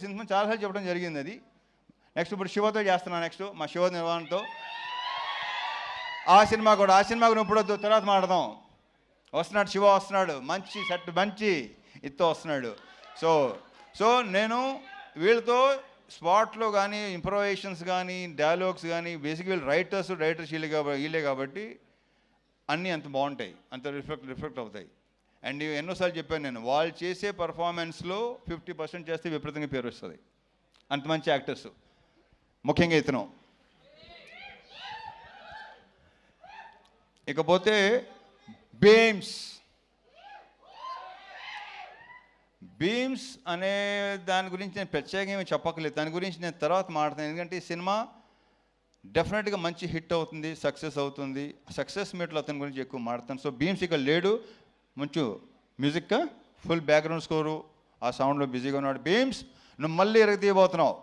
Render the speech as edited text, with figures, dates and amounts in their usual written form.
Cinema చాలాసార్లు చెప్పడం జరిగింది అది. నెక్స్ట్ ఇప్పుడు శివతో చేస్తున్నాను. నెక్స్ట్ మా శివ నిర్వహణతో ఆ సినిమా కూడా ఇప్పుడు తర్వాత మాట్లాడదాం. వస్తున్నాడు శివ, వస్తున్నాడు మంచి సెట్, మంచి ఇత్తో వస్తున్నాడు. సో నేను వీళ్ళతో స్పాట్లో కానీ ఇంప్రొవైజేషన్స్ కానీ డైలాగ్స్ కానీ బేసిక్ వీళ్ళు రైటర్స్ వీళ్ళే కాబట్టి అన్నీ అంత బాగుంటాయి, అంత రిఫ్లెక్ట్ అవుతాయి. అండ్ ఎన్నోసార్లు చెప్పాను నేను, వాళ్ళు చేసే పర్ఫార్మెన్స్లో 50% చేస్తే విపరీతంగా పేరు వస్తుంది. అంత మంచి యాక్టర్స్, ముఖ్యంగా ఇతను. ఇకపోతే బీమ్స్ అనే దాని గురించి నేను ప్రత్యేకంగా ఏమీ చెప్పక్కర్లేదు. దాని గురించి నేను తర్వాత మాట్లాడతాను. ఎందుకంటే ఈ సినిమా డెఫినెట్గా మంచి హిట్ అవుతుంది, సక్సెస్ అవుతుంది. సక్సెస్ మీట్లో అతని గురించి ఎక్కువ మాట్లాడతాను. సో బీమ్స్ ఇక్కడ లేడు, మంచి మ్యూజిక్, ఫుల్ బ్యాక్గ్రౌండ్ స్కోరు, ఆ సౌండ్లో బిజీగా ఉన్నాడు. బీమ్స్, నువ్వు మళ్ళీ ఎరగ తీయబోతున్నావు.